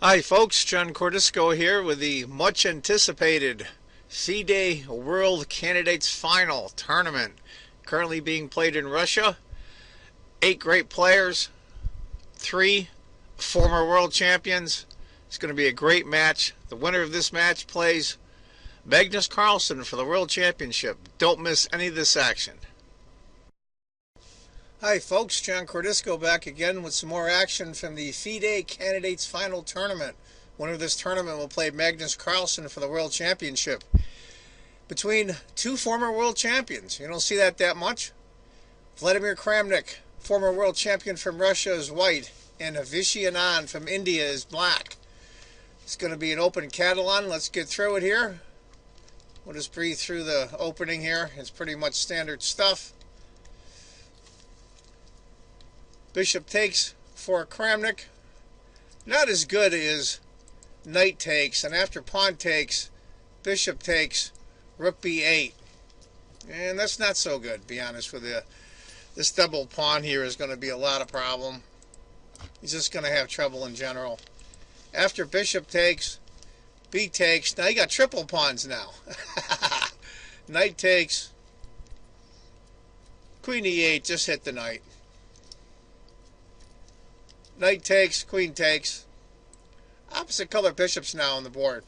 Hi folks, John Cordisco here with the much anticipated FIDE World Candidates Final Tournament currently being played in Russia. 8 great players, 3 former world champions. It's going to be a great match. The winner of this match plays Magnus Carlsen for the World Championship. Don't miss any of this action. Hi folks, John Cordisco back again with some more action from the FIDE Candidates Final Tournament. Winner of this tournament will play Magnus Carlsen for the World Championship. Between 2 former world champions, you don't see that much. Vladimir Kramnik, former world champion from Russia, is white, and Anand from India is black. It's going to be an open Catalan. Let's get through it here. We'll just breathe through the opening here. It's pretty much standard stuff. Bishop takes for Kramnik. Not as good as knight takes, and after pawn takes, bishop takes, rook b8. And that's not so good, to be honest with you. This double pawn here is going to be a lot of problem. He's just going to have trouble in general. After bishop takes, b takes. Now you got triple pawns now. Knight takes, queen e8, just hit the knight. Knight takes, queen takes. Opposite color bishops now on the board.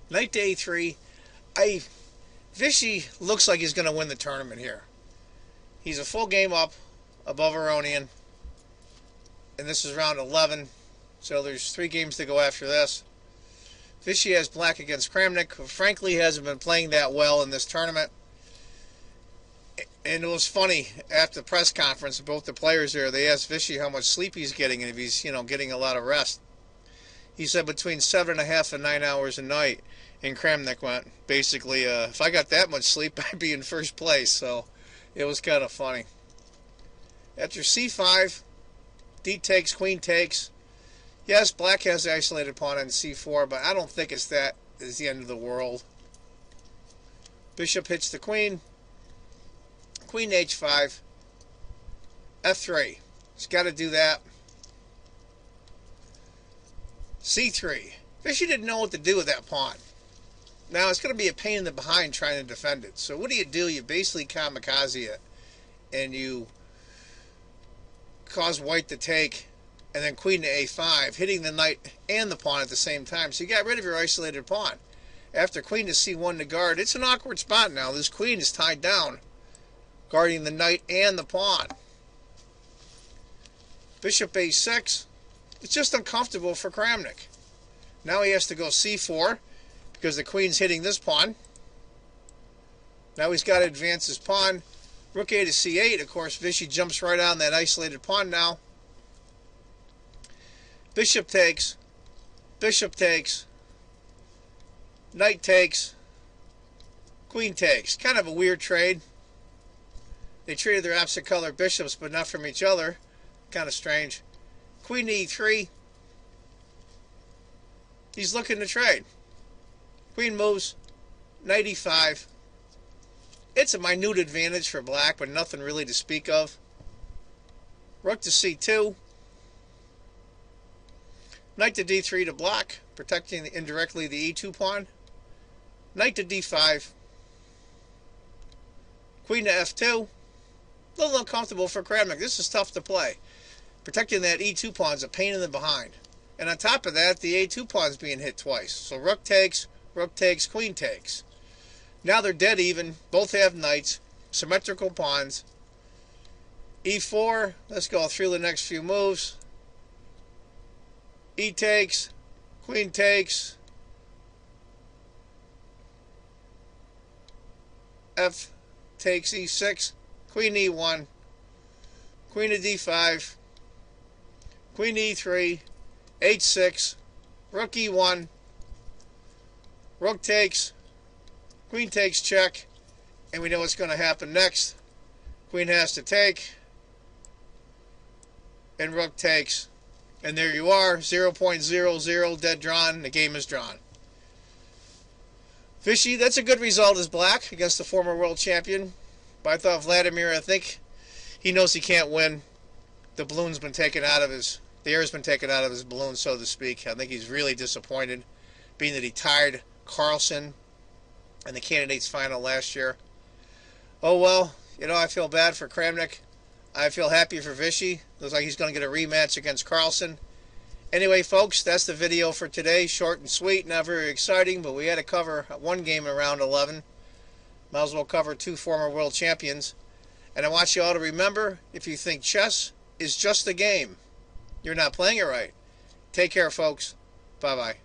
Knight to a3. Vichy looks like he's going to win the tournament here. He's a full game up above Aronian. And this is round 11. So there's 3 games to go after this. Vichy has black against Kramnik, who frankly hasn't been playing that well in this tournament. And it was funny, after the press conference, both the players there, they asked Vichy how much sleep he's getting and if he's, getting a lot of rest. He said between 7.5 and 9 hours a night. And Kramnik went, basically, if I got that much sleep, I'd be in first place. So it was kind of funny. After c5, d takes, queen takes. Yes, black has the isolated pawn on c4, but I don't think it's the end of the world. Bishop hits the queen. Queen h5, f3. He's got to do that. c3. Vichy didn't know what to do with that pawn. Now it's going to be a pain in the behind trying to defend it. So what do? You basically kamikaze it, and you cause white to take, and then queen to a5, hitting the knight and the pawn at the same time. So you got rid of your isolated pawn. After queen to c1 to guard, it's an awkward spot now. This queen is tied down, guarding the knight and the pawn. Bishop a6. It's just uncomfortable for Kramnik. Now he has to go c4 because the queen's hitting this pawn. Now he's got to advance his pawn. Rook a to c8. Of course, Vichy jumps right on that isolated pawn now. Bishop takes. Bishop takes. Knight takes. Queen takes. Kind of a weird trade. They traded their opposite color bishops, but not from each other. Kind of strange. Queen e3. He's looking to trade. Queen moves. Knight e5. It's a minute advantage for black, but nothing really to speak of. Rook to c2. Knight to d3 to block, protecting indirectly the e2 pawn. Knight to d5. Queen to f2. A little uncomfortable for Kramnik. This is tough to play. Protecting that e2 pawn is a pain in the behind. And on top of that, the a2 pawn is being hit twice. So rook takes, queen takes. Now they're dead even. Both have knights. Symmetrical pawns. e4. Let's go through the next few moves. E takes, queen takes. F takes e6. Queen e1, queen to d5, queen e3, h6, rook e1, rook takes, queen takes check, and we know what's going to happen next. Queen has to take, and rook takes, and there you are, 0.00 dead drawn. The game is drawn. Vichy, that's a good result as black against the former world champion. But I thought Vladimir, I think he knows he can't win. The balloon's been taken out of his the air's been taken out of his balloon, so to speak. I think he's really disappointed, being that he tied Carlson in the candidates final last year. Oh well, I feel bad for Kramnik. I feel happy for Vichy. Looks like he's going to get a rematch against Carlson. Anyway, folks, that's the video for today. Short and sweet, not very exciting, but we had to cover one game in round 11. Might as well cover two former world champions. And I want you all to remember, if you think chess is just a game, you're not playing it right. Take care, folks. Bye-bye.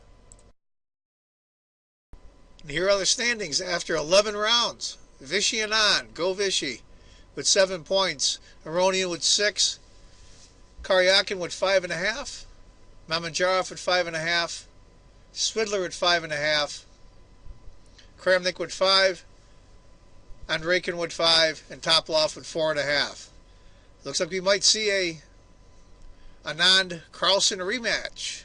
Here are the standings after 11 rounds. Vichy and Anand, go Vichy, with 7 points. Aronian with 6. Karyakin with 5.5. Mamedyarov with 5.5. Swidler with 5.5. Kramnik with 5. Andreykin with 5. And Topalov with 4.5. Looks like we might see a Anand-Carlson rematch.